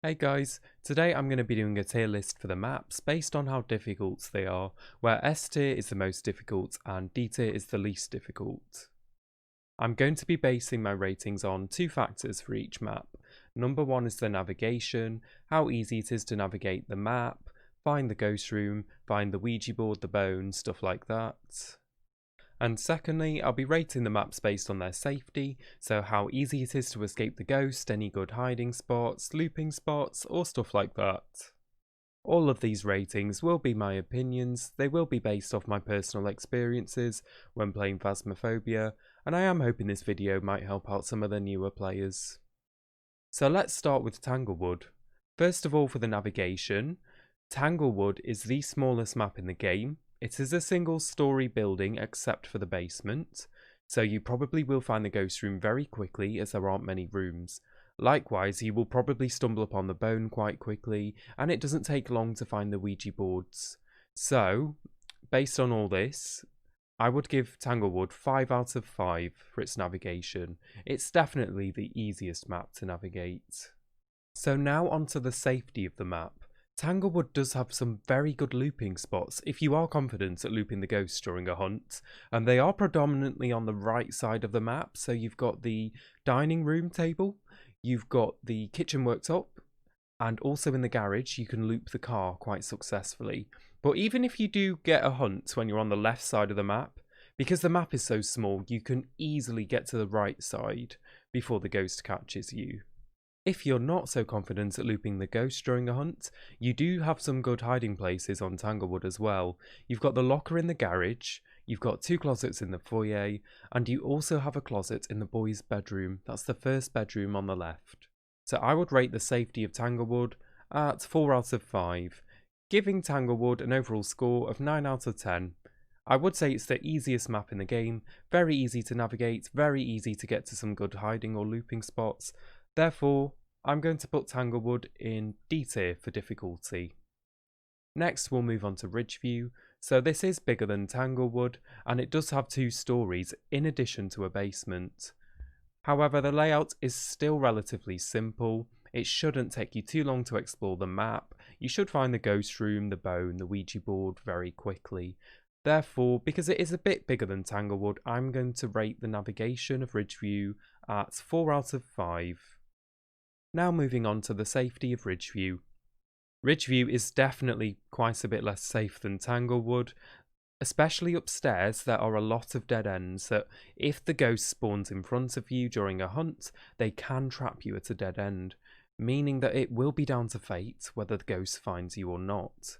Hey guys, today I'm going to be doing a tier list for the maps based on how difficult they are, where S tier is the most difficult and D tier is the least difficult. I'm going to be basing my ratings on two factors for each map. Number one is the navigation, how easy it is to navigate the map, find the ghost room, find the Ouija board, the bone, stuff like that. And secondly, I'll be rating the maps based on their safety, so how easy it is to escape the ghost, any good hiding spots, looping spots, or stuff like that. All of these ratings will be my opinions, they will be based off my personal experiences when playing Phasmophobia, and I am hoping this video might help out some of the newer players. So let's start with Tanglewood. First of all, for the navigation, Tanglewood is the smallest map in the game. It is a single story building except for the basement, so you probably will find the ghost room very quickly as there aren't many rooms. Likewise, you will probably stumble upon the bone quite quickly, and it doesn't take long to find the Ouija boards. So, based on all this, I would give Tanglewood 5 out of 5 for its navigation. It's definitely the easiest map to navigate. So now onto the safety of the map. Tanglewood does have some very good looping spots if you are confident at looping the ghosts during a hunt, and they are predominantly on the right side of the map. So you've got the dining room table, you've got the kitchen worktop, and also in the garage you can loop the car quite successfully. But even if you do get a hunt when you're on the left side of the map, because the map is so small, you can easily get to the right side before the ghost catches you. If you're not so confident at looping the ghost during a hunt, you do have some good hiding places on Tanglewood as well. You've got the locker in the garage, you've got 2 closets in the foyer, and you also have a closet in the boys' bedroom. That's the first bedroom on the left. So I would rate the safety of Tanglewood at 4 out of 5, giving Tanglewood an overall score of 9 out of 10. I would say it's the easiest map in the game, very easy to navigate, very easy to get to some good hiding or looping spots. Therefore, I'm going to put Tanglewood in D tier for difficulty. Next, we'll move on to Ridgeview. So this is bigger than Tanglewood, and it does have 2 stories in addition to a basement. However, the layout is still relatively simple. It shouldn't take you too long to explore the map. You should find the ghost room, the bone, the Ouija board very quickly. Therefore, because it is a bit bigger than Tanglewood, I'm going to rate the navigation of Ridgeview at 4 out of 5. Now moving on to the safety of Ridgeview. Ridgeview is definitely quite a bit less safe than Tanglewood. Especially upstairs, there are a lot of dead ends that if the ghost spawns in front of you during a hunt, they can trap you at a dead end, meaning that it will be down to fate whether the ghost finds you or not.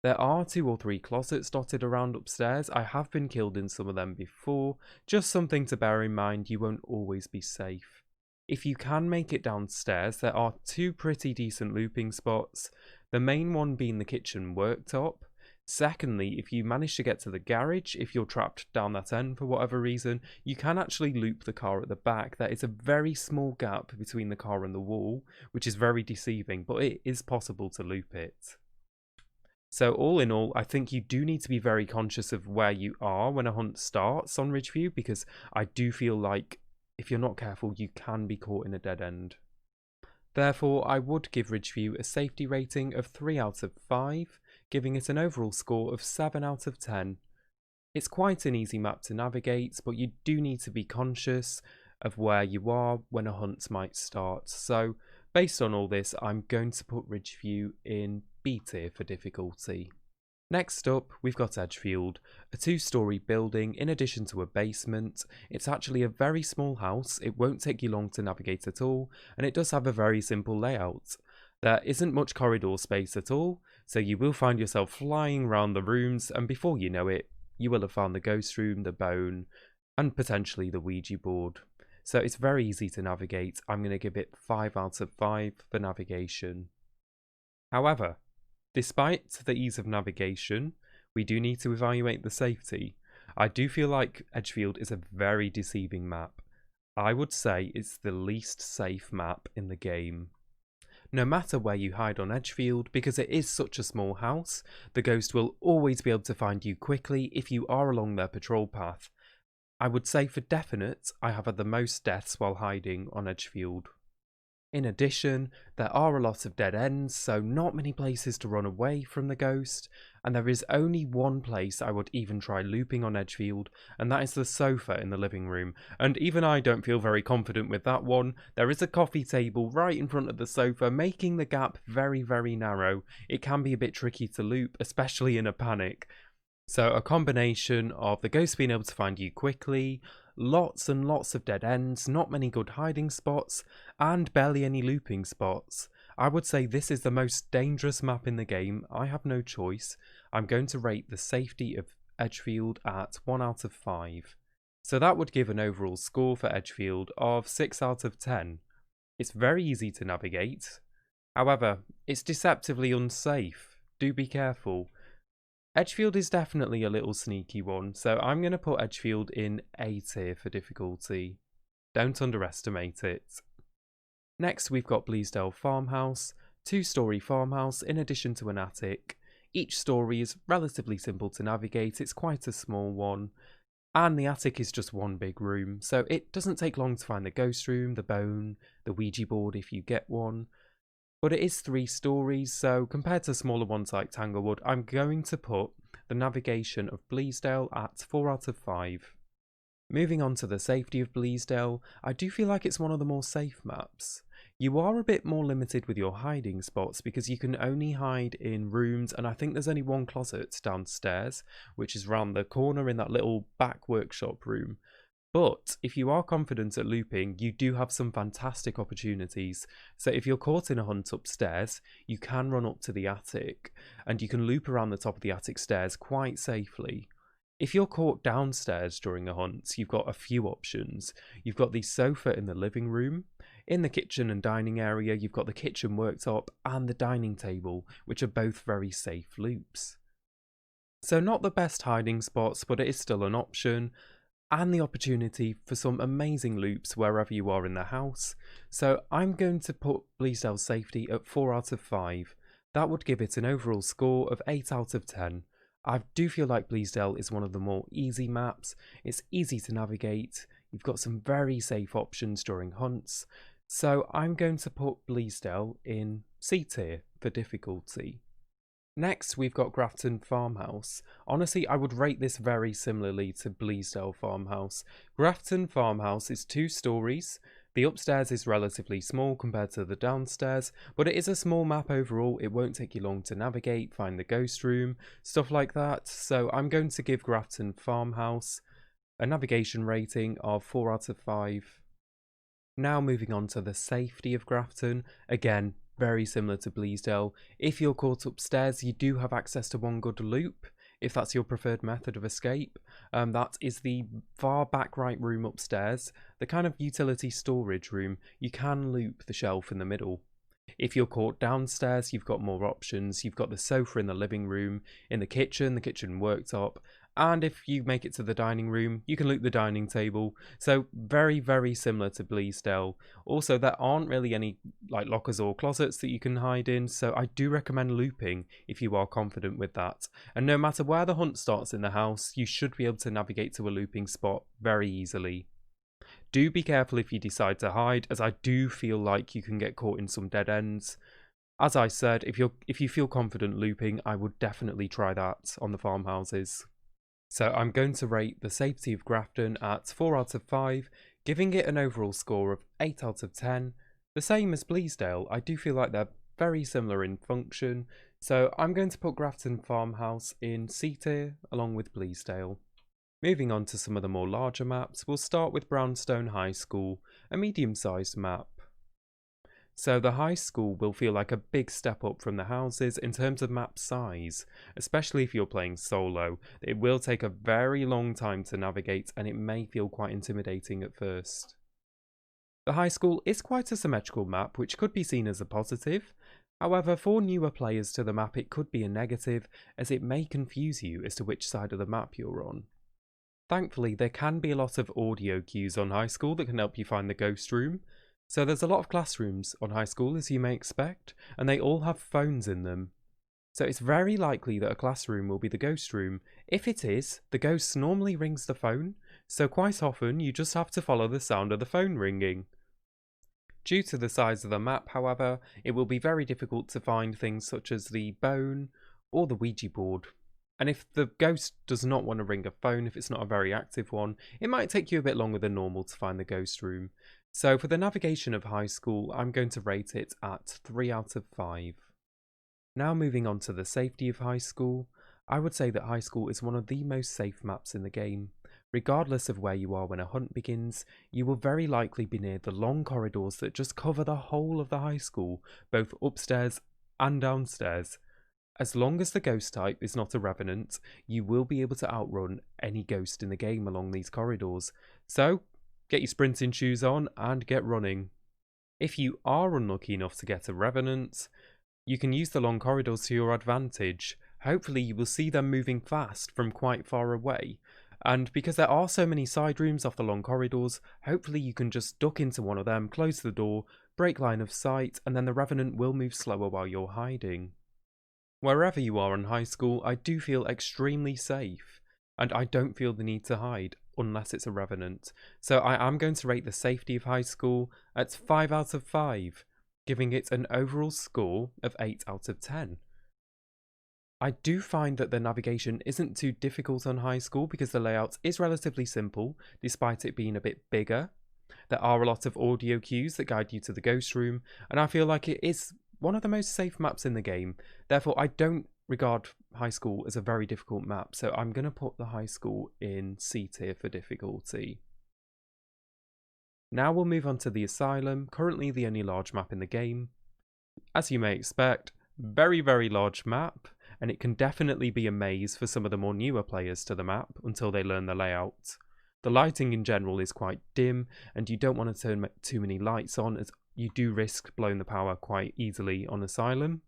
There are 2 or 3 closets dotted around upstairs. I have been killed in some of them before, just something to bear in mind. You won't always be safe. If you can make it downstairs, there are 2 pretty decent looping spots, the main one being the kitchen worktop. Secondly, if you manage to get to the garage, if you're trapped down that end for whatever reason, you can actually loop the car at the back. There is a very small gap between the car and the wall, which is very deceiving, but it is possible to loop it. So all in all, I think you do need to be very conscious of where you are when a hunt starts on Ridgeview, because I do feel like if you're not careful, you can be caught in a dead end. Therefore, I would give Ridgeview a safety rating of 3 out of 5, giving it an overall score of 7 out of 10. It's quite an easy map to navigate, but you do need to be conscious of where you are when a hunt might start. So, based on all this, I'm going to put Ridgeview in B tier for difficulty. Next up, we've got Edgefield, a 2-story building in addition to a basement. It's actually a very small house, it won't take you long to navigate at all, and it does have a very simple layout. There isn't much corridor space at all, so you will find yourself flying around the rooms, and before you know it, you will have found the ghost room, the bone, and potentially the Ouija board. So it's very easy to navigate. I'm going to give it 5 out of 5 for navigation. However, despite the ease of navigation, we do need to evaluate the safety. I do feel like Edgefield is a very deceiving map. I would say it's the least safe map in the game. No matter where you hide on Edgefield, because it is such a small house, the ghost will always be able to find you quickly if you are along their patrol path. I would say for definite, I have had the most deaths while hiding on Edgefield. In addition, there are a lot of dead ends, so not many places to run away from the ghost, and there is only one place I would even try looping on Edgefield, and that is the sofa in the living room, and even I don't feel very confident with that one. There is a coffee table right in front of the sofa, making the gap very, very narrow. It can be a bit tricky to loop, especially in a panic. So a combination of the ghost being able to find you quickly, lots and lots of dead ends, not many good hiding spots, and barely any looping spots. I would say this is the most dangerous map in the game. I have no choice. I'm going to rate the safety of Edgefield at 1 out of 5. So that would give an overall score for Edgefield of 6 out of 10. It's very easy to navigate. However, it's deceptively unsafe. Do be careful. Edgefield is definitely a little sneaky one, so I'm going to put Edgefield in A tier for difficulty. Don't underestimate it. Next we've got Bleasdale Farmhouse, 2-storey farmhouse in addition to an attic. Each story is relatively simple to navigate, it's quite a small one. And the attic is just one big room, so it doesn't take long to find the ghost room, the bone, the Ouija board if you get one. But it is 3 stories, so compared to smaller ones like Tanglewood, I'm going to put the navigation of Bleasdale at 4 out of 5. Moving on to the safety of Bleasdale, I do feel like it's one of the more safe maps. You are a bit more limited with your hiding spots because you can only hide in rooms, and I think there's only one closet downstairs, which is round the corner in that little back workshop room. But if you are confident at looping, you do have some fantastic opportunities. So if you're caught in a hunt upstairs, you can run up to the attic and you can loop around the top of the attic stairs quite safely. If you're caught downstairs during a hunt, you've got a few options. You've got the sofa in the living room. In the kitchen and dining area, you've got the kitchen worktop and the dining table, which are both very safe loops. So not the best hiding spots, but it is still an option. And the opportunity for some amazing loops wherever you are in the house. So I'm going to put Bleasdale's safety at 4 out of 5. That would give it an overall score of 8 out of 10. I do feel like Bleasdale is one of the more easy maps. It's easy to navigate. You've got some very safe options during hunts. So I'm going to put Bleasdale in C tier for difficulty. Next, we've got Grafton Farmhouse. Honestly, I would rate this very similarly to Bleasdale Farmhouse. Grafton Farmhouse is 2 stories. The upstairs is relatively small compared to the downstairs, but it is a small map overall. It won't take you long to navigate, find the ghost room, stuff like that. So I'm going to give Grafton Farmhouse a navigation rating of 4 out of 5. Now moving on to the safety of Grafton. Again, very similar to Bleasdale. If you're caught upstairs, you do have access to one good loop, if that's your preferred method of escape. That is the far back right room upstairs, the kind of utility storage room. You can loop the shelf in the middle. If you're caught downstairs, you've got more options. You've got the sofa in the living room, in the kitchen worktop, and if you make it to the dining room, you can loop the dining table. So very, very similar to Bleasdale. Also, there aren't really any like lockers or closets that you can hide in, so I do recommend looping if you are confident with that. And no matter where the hunt starts in the house, you should be able to navigate to a looping spot very easily. Do be careful if you decide to hide, as I do feel like you can get caught in some dead ends. As I said, if you feel confident looping, I would definitely try that on the farmhouses. So I'm going to rate the safety of Grafton at 4 out of 5, giving it an overall score of 8 out of 10. The same as Bleasdale, I do feel like they're very similar in function, so I'm going to put Grafton Farmhouse in C tier along with Bleasdale. Moving on to some of the more larger maps, we'll start with Brownstone High School, a medium-sized map. So the high school will feel like a big step up from the houses in terms of map size, especially if you're playing solo. It will take a very long time to navigate and it may feel quite intimidating at first. The high school is quite a symmetrical map, which could be seen as a positive. However, for newer players to the map it could be a negative, as it may confuse you as to which side of the map you're on. Thankfully, there can be a lot of audio cues on high school that can help you find the ghost room. So there's a lot of classrooms on high school, as you may expect, and they all have phones in them. So it's very likely that a classroom will be the ghost room. If it is, the ghost normally rings the phone, so quite often you just have to follow the sound of the phone ringing. Due to the size of the map, however, it will be very difficult to find things such as the bone or the Ouija board. And if the ghost does not want to ring a phone, if it's not a very active one, it might take you a bit longer than normal to find the ghost room. So for the navigation of high school, I'm going to rate it at 3 out of 5. Now moving on to the safety of high school, I would say that high school is one of the most safe maps in the game. Regardless of where you are when a hunt begins, you will very likely be near the long corridors that just cover the whole of the high school, both upstairs and downstairs. As long as the ghost type is not a revenant, you will be able to outrun any ghost in the game along these corridors. So, get your sprinting shoes on and get running. If you are unlucky enough to get a revenant, you can use the long corridors to your advantage. Hopefully you will see them moving fast from quite far away. And because there are so many side rooms off the long corridors, hopefully you can just duck into one of them, close the door, break line of sight, and then the revenant will move slower while you're hiding. Wherever you are in high school, I do feel extremely safe, and I don't feel the need to hide unless it's a revenant. So I am going to rate the safety of high school at 5 out of 5, giving it an overall score of 8 out of 10. I do find that the navigation isn't too difficult on high school because the layout is relatively simple, despite it being a bit bigger. There are a lot of audio cues that guide you to the ghost room, and I feel like it is one of the most safe maps in the game. Therefore, I don't regard high school as a very difficult map, so I'm going to put the high school in C tier for difficulty. Now we'll move on to the Asylum, currently the only large map in the game. As you may expect, very large map, and it can definitely be a maze for some of the more newer players to the map until they learn the layout. The lighting in general is quite dim, and you don't want to turn too many lights on as you do risk blowing the power quite easily on Asylum.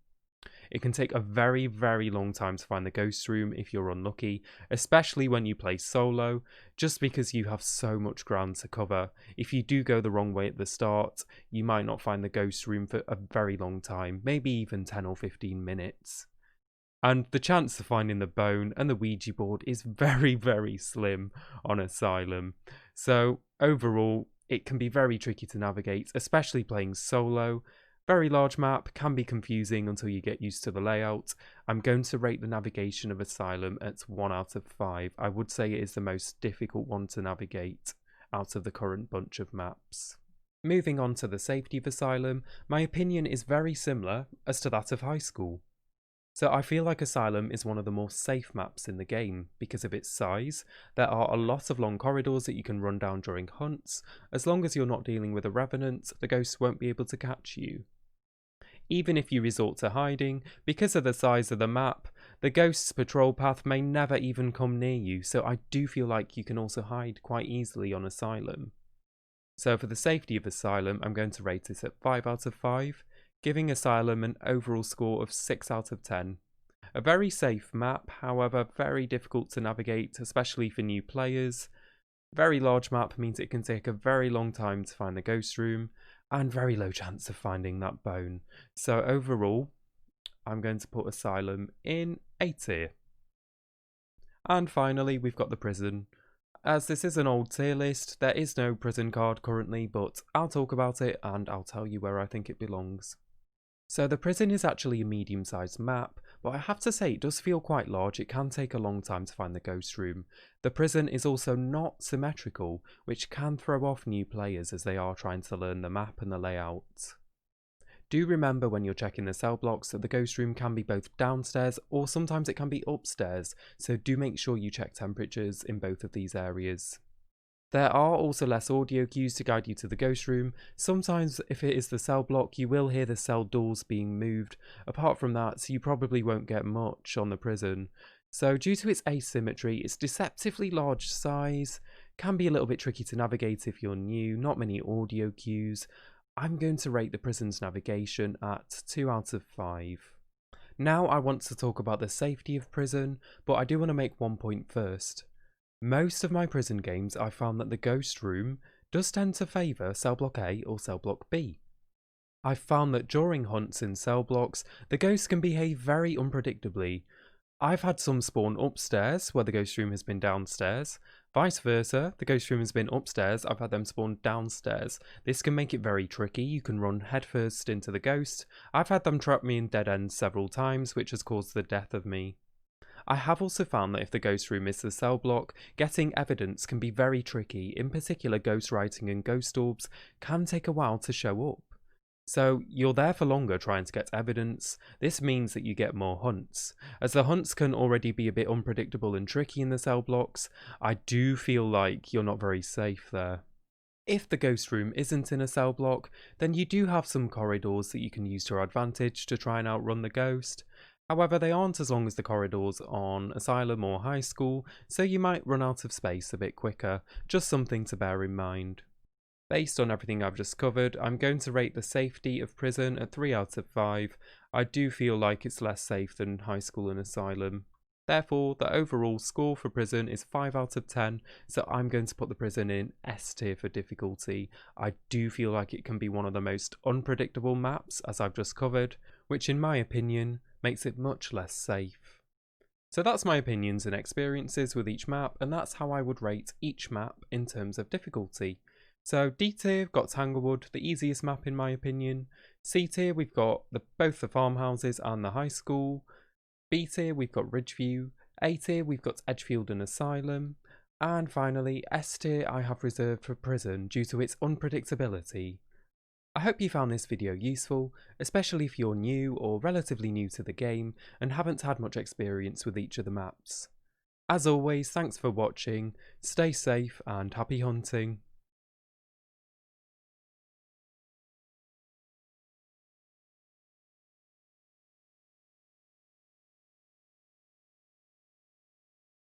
It can take a very long time to find the ghost room if you're unlucky, especially when you play solo, just because you have so much ground to cover. If you do go the wrong way at the start, you might not find the ghost room for a very long time, maybe even 10 or 15 minutes. And the chance of finding the bone and the Ouija board is very slim on Asylum. So overall, it can be very tricky to navigate, especially playing solo. Very large map, can be confusing until you get used to the layout. I'm going to rate the navigation of Asylum at 1 out of 5. I would say it is the most difficult one to navigate out of the current bunch of maps. Moving on to the safety of Asylum, my opinion is very similar as to that of high school. So I feel like Asylum is one of the more safe maps in the game because of its size. There are a lot of long corridors that you can run down during hunts. As long as you're not dealing with a revenant, the ghosts won't be able to catch you. Even if you resort to hiding, because of the size of the map, the ghost's patrol path may never even come near you, so I do feel like you can also hide quite easily on Asylum. So for the safety of Asylum, I'm going to rate it at 5 out of 5. Giving Asylum an overall score of 6 out of 10. A very safe map, however very difficult to navigate, especially for new players. Very large map means it can take a very long time to find the ghost room, and very low chance of finding that bone. So overall, I'm going to put Asylum in A tier. And finally, we've got the prison. As this is an old tier list, there is no prison card currently, but I'll talk about it and I'll tell you where I think it belongs. So the prison is actually a medium-sized map, but I have to say it does feel quite large. It can take a long time to find the ghost room. The prison is also not symmetrical, which can throw off new players as they are trying to learn the map and the layout. Do remember when you're checking the cell blocks that the ghost room can be both downstairs or sometimes it can be upstairs, so do make sure you check temperatures in both of these areas. There are also less audio cues to guide you to the ghost room. Sometimes if it is the cell block, you will hear the cell doors being moved. Apart from that, you probably won't get much on the prison. So due to its asymmetry, its deceptively large size can be a little bit tricky to navigate if you're new, not many audio cues. I'm going to rate the prison's navigation at 2 out of 5. Now I want to talk about the safety of prison, but I do want to make one point first. Most of my prison games, I found that the ghost room does tend to favour cell block A or cell block B. I've found that during hunts in cell blocks, the ghosts can behave very unpredictably. I've had some spawn upstairs where the ghost room has been downstairs, Vice versa, the ghost room has been upstairs, I've had them spawn downstairs. This can make it very tricky, you can run headfirst into the ghost. I've had them trap me in dead ends several times, which has caused the death of me. I have also found that if the ghost room is the cell block, getting evidence can be very tricky, in particular ghost writing and ghost orbs can take a while to show up. So you're there for longer trying to get evidence. This means that you get more hunts. As the hunts can already be a bit unpredictable and tricky in the cell blocks, I do feel like you're not very safe there. If the ghost room isn't in a cell block, then you do have some corridors that you can use to your advantage to try and outrun the ghost. However, they aren't as long as the corridors on Asylum or High School, so you might run out of space a bit quicker, just something to bear in mind. Based on everything I've just covered, I'm going to rate the safety of prison at 3 out of 5. I do feel like it's less safe than High School and Asylum. Therefore, the overall score for prison is 5 out of 10, so I'm going to put the prison in S tier for difficulty. I do feel like it can be one of the most unpredictable maps, as I've just covered, which in my opinion makes it much less safe. So that's my opinions and experiences with each map, and that's how I would rate each map in terms of difficulty. So D tier, we've got Tanglewood, the easiest map in my opinion. C tier, we've got both the farmhouses and the high school. B tier, we've got Ridgeview. A tier, we've got Edgefield and Asylum. And finally, S tier I have reserved for prison due to its unpredictability. I hope you found this video useful, especially if you're new or relatively new to the game and haven't had much experience with each of the maps. As always, thanks for watching, stay safe and happy hunting.